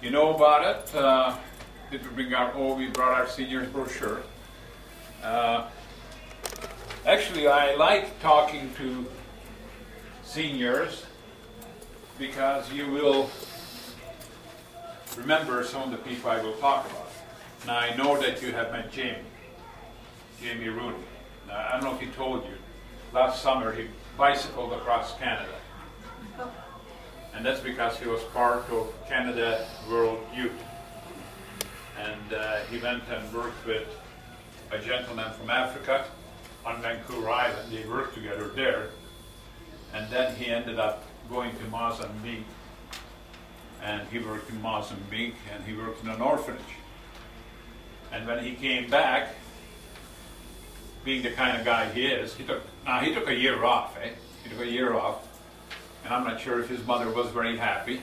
You know about it. We brought our seniors brochure. Actually, I like talking to seniors because you will remember some of the people I will talk about. Now, I know that you have met Jamie Rooney. Now, I don't know if he told you, last summer he bicycled across Canada. And that's because he was part of Canada World Youth. And he went and worked with a gentleman from Africa on Vancouver Island. They worked together there. And then he ended up going to Mozambique. And he worked in Mozambique and he worked in an orphanage. And when he came back, being the kind of guy he is, he took a year off, He took a year off. And I'm not sure if his mother was very happy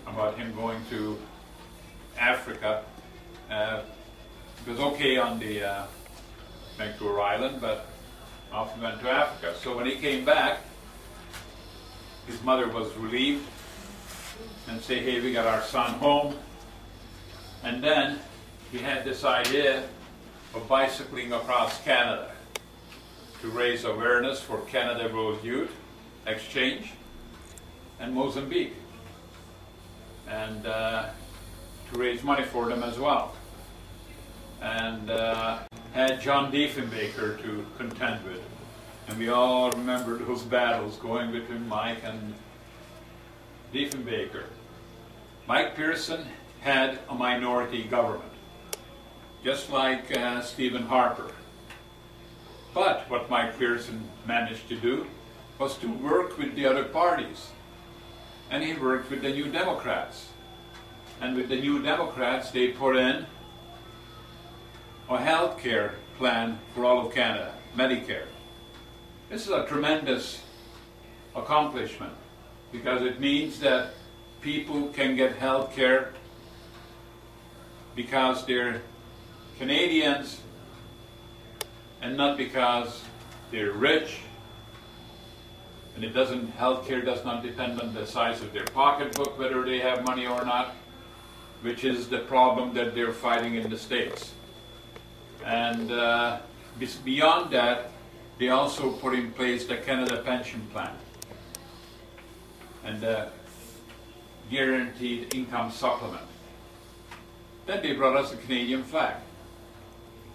about him going to Africa. It was okay on the Vancouver Island, but off he went to Africa. So when he came back, his mother was relieved and said, hey, we got our son home. And then he had this idea of bicycling across Canada to raise awareness for Canada World Youth Exchange and Mozambique, and to raise money for them as well. And had John Diefenbaker to contend with. And we all remember those battles going between Mike and Diefenbaker. Mike Pearson had a minority government, just like Stephen Harper. But what Mike Pearson managed to do was to work with the other parties. And he worked with the New Democrats. And with the New Democrats, they put in a health care plan for all of Canada, Medicare. This is a tremendous accomplishment because it means that people can get health care because they're Canadians and not because they're rich. And healthcare does not depend on the size of their pocketbook, whether they have money or not, which is the problem that they're fighting in the States. And beyond that, they also put in place the Canada Pension Plan and the Guaranteed Income Supplement. Then they brought us the Canadian flag.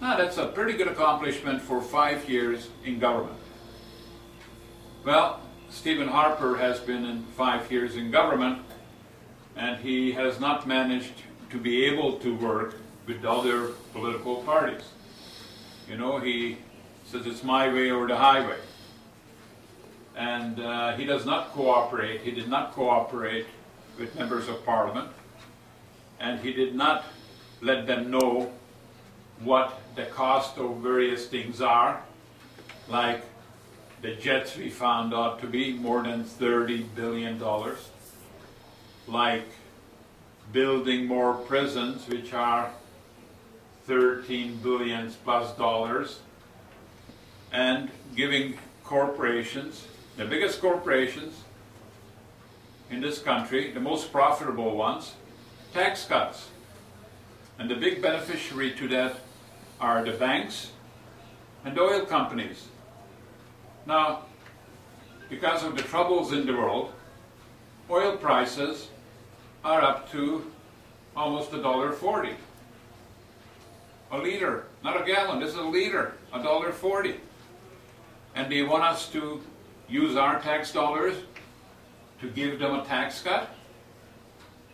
Now that's a pretty good accomplishment for 5 years in government. Well, Stephen Harper has been in 5 years in government, and he has not managed to be able to work with other political parties. You know, he says it's my way or the highway. And he does not cooperate. He did not cooperate with members of parliament, and he did not let them know what the cost of various things are, like the jets we found out to be more than $30 billion, like building more prisons, which are $13 billion plus dollars, and giving corporations, the biggest corporations in this country, the most profitable ones, tax cuts. And the big beneficiary to that are the banks and the oil companies. Now, because of the troubles in the world, oil prices are up to almost $1.40. A liter, not a gallon, this is a liter, $1.40. And they want us to use our tax dollars to give them a tax cut?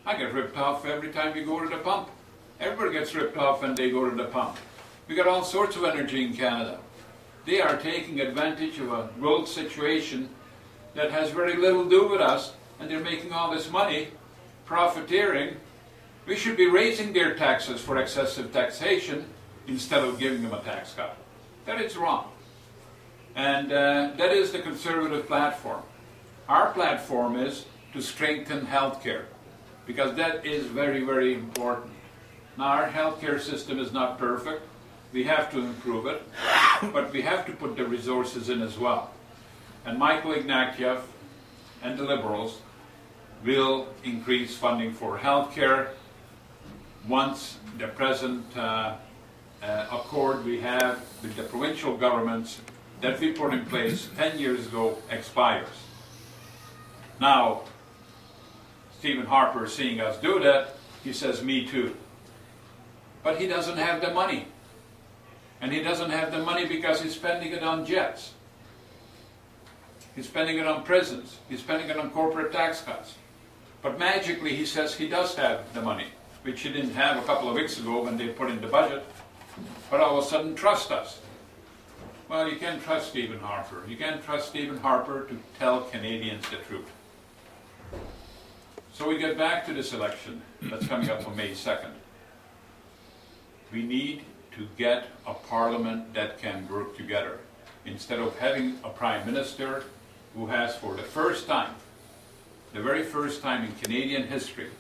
I get ripped off every time we go to the pump. Everybody gets ripped off when they go to the pump. We got all sorts of energy in Canada. They are taking advantage of a world situation that has very little to do with us, and they're making all this money profiteering. We should be raising their taxes for excessive taxation instead of giving them a tax cut. That is wrong. And that is the Conservative platform. Our platform is to strengthen healthcare, because that is very, very important. Now, our healthcare system is not perfect. We have to improve it, but we have to put the resources in as well. And Michael Ignatieff and the Liberals will increase funding for healthcare once the present accord we have with the provincial governments that we put in place 10 years ago expires. Now, Stephen Harper, seeing us do that, he says, me too. But he doesn't have the money. And he doesn't have the money because he's spending it on jets. He's spending it on prisons. He's spending it on corporate tax cuts. But magically he says he does have the money, which he didn't have a couple of weeks ago when they put in the budget. But all of a sudden, trust us. Well, you can't trust Stephen Harper. You can't trust Stephen Harper to tell Canadians the truth. So we get back to this election that's coming up on May 2nd. We need to get a parliament that can work together, instead of having a prime minister who has, for the first time, the very first time in Canadian history,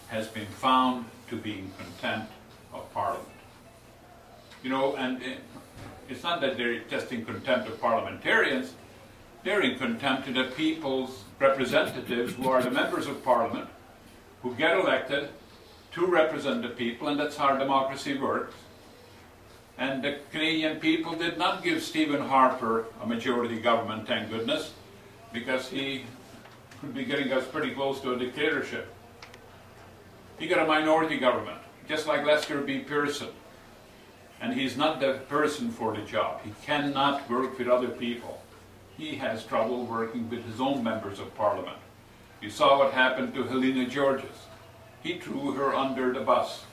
has been found to be in contempt of parliament. You know, and it's not that they're just in contempt of parliamentarians, they're in contempt of the people's representatives who are the members of parliament, who get elected to represent the people, and that's how democracy works. And the Canadian people did not give Stephen Harper a majority government, thank goodness, because he could be getting us pretty close to a dictatorship. He got a minority government, just like Lester B. Pearson. And he's not the person for the job. He cannot work with other people. He has trouble working with his own members of parliament. You saw what happened to Helena Georges. He threw her under the bus,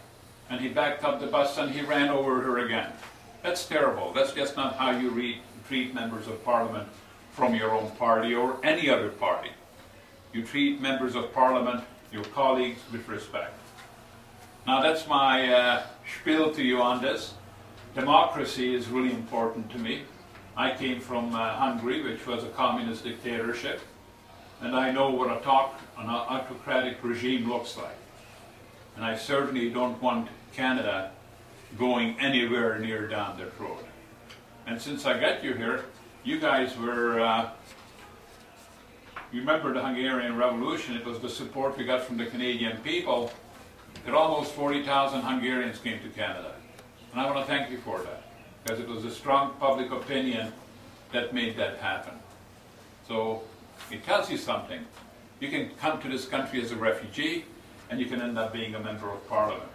and he backed up the bus and he ran over her again. That's terrible. That's just not how you treat members of parliament from your own party or any other party. You treat members of parliament, your colleagues, with respect. Now that's my spiel to you on this. Democracy is really important to me. I came from Hungary, which was a communist dictatorship, and I know what an autocratic regime looks like. And I certainly don't want Canada going anywhere near down that road. And since I got you here, you guys were, you remember the Hungarian Revolution. It was the support we got from the Canadian people that almost 40,000 Hungarians came to Canada. And I want to thank you for that, because it was a strong public opinion that made that happen. So it tells you something. You can come to this country as a refugee, and you can end up being a member of parliament.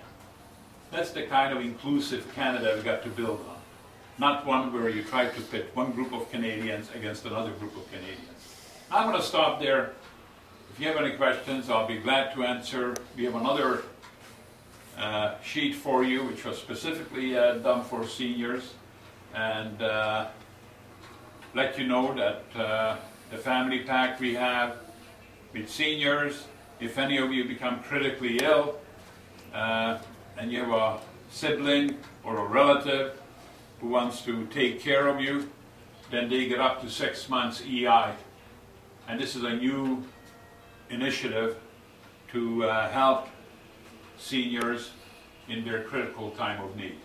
That's the kind of inclusive Canada we've got to build on. Not one where you try to pit one group of Canadians against another group of Canadians. I'm going to stop there. If you have any questions, I'll be glad to answer. We have another sheet for you, which was specifically done for seniors, and let you know that the family pack we have with seniors, if any of you become critically ill and you have a sibling or a relative who wants to take care of you, then they get up to 6 months EI. And this is a new initiative to help seniors in their critical time of need.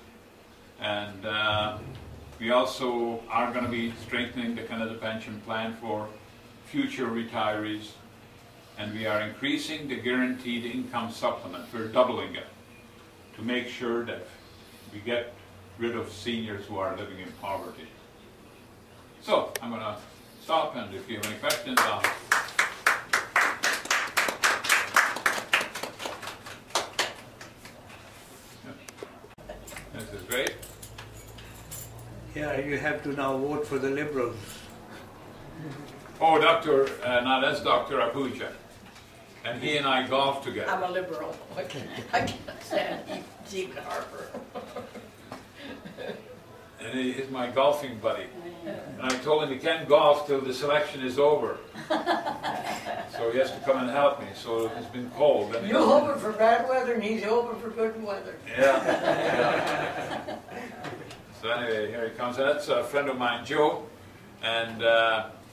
And we also are going to be strengthening the Canada Pension Plan for future retirees, and we are increasing the guaranteed income supplement. We're doubling it to make sure that we get rid of seniors who are living in poverty. So I'm going to stop, and if you have any questions, I'll... This is great. Yeah, you have to now vote for the Liberals. Oh, now that's Dr. Abuja. And he and I golf together. I'm a Liberal. I can't stand Stephen Harper. And he's my golfing buddy. And I told him he can't golf till the selection is over. So he has to come and help me. So it's been cold. And You're hoping for bad weather and he's hoping for good weather. Yeah. So anyway, here he comes. And that's a friend of mine, Joe. And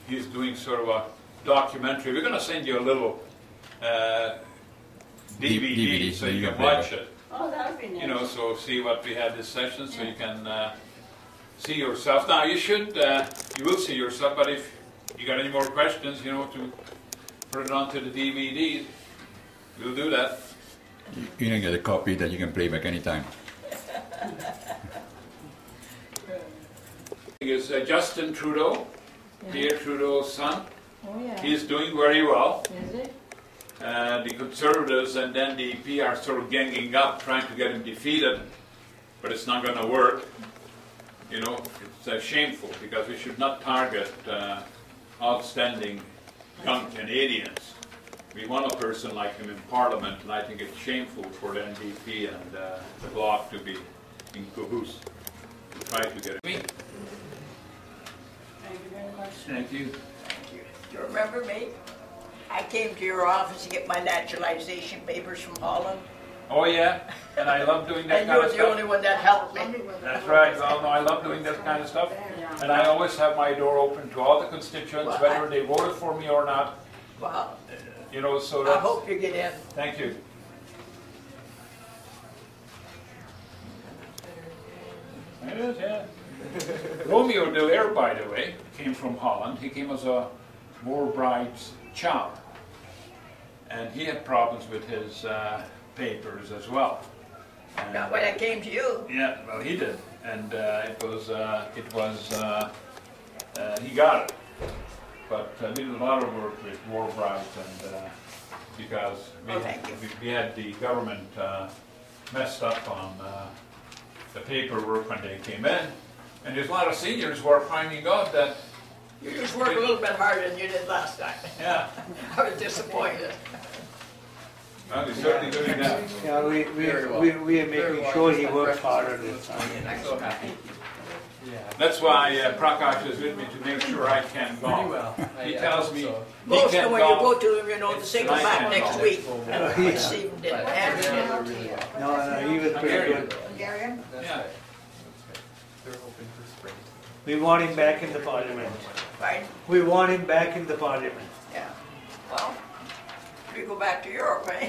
he's doing sort of a documentary. We're going to send you a little DVD so you can watch it. Oh, that would be nice. You know, so see what we had this session, so you can see yourself. Now you should, you will see yourself, but if you got any more questions, you know, to put it onto the DVD, we'll do that. You can get a copy that you can play back anytime. Is Justin Trudeau, Pierre Trudeau's son. Oh, yeah. He's doing very well. Is it? The Conservatives and NDP are sort of ganging up, trying to get him defeated, but it's not going to work. You know, it's shameful because we should not target outstanding young Canadians. We want a person like him in Parliament, and I think it's shameful for the NDP and the Bloc to be in caboose to try to get me. Thank you very much. Thank you. Thank you. Do you remember me? I came to your office to get my naturalization papers from Holland. Oh yeah, and I love doing that And kind you're of the stuff. only one that helped me. That's right. Well, no, I love doing that kind of stuff, and I always have my door open to all the constituents, Well, whether they voted for me or not. Well, You know, so I that's, hope you get in. thank you. It is, yeah. Romeo de Leer, by the way, came from Holland. He came as a war bride's child, and he had problems with his papers as well. And, Not when I came to you. yeah, well, he did, and he got it. But we did a lot of work with war brides, and because Oh, thank you. we had the government messed up on the paperwork when they came in, and there's a lot of seniors who are finding out that, You just worked a little bit harder than you did last time. yeah, I was disappointed. well, they're certainly doing that. Yeah, we are making sure he works harder this time. That's why Prakash is with me to make sure I can go. He tells me he Most can't of when you go. go to him, you know, to say come back next week. And Stephen didn't. Andrew didn't. No, he was pretty good. Hungarian? Yeah. We want him back in the parliament. Right? We want him back in the parliament. Yeah. Well, we go back to Europe, eh?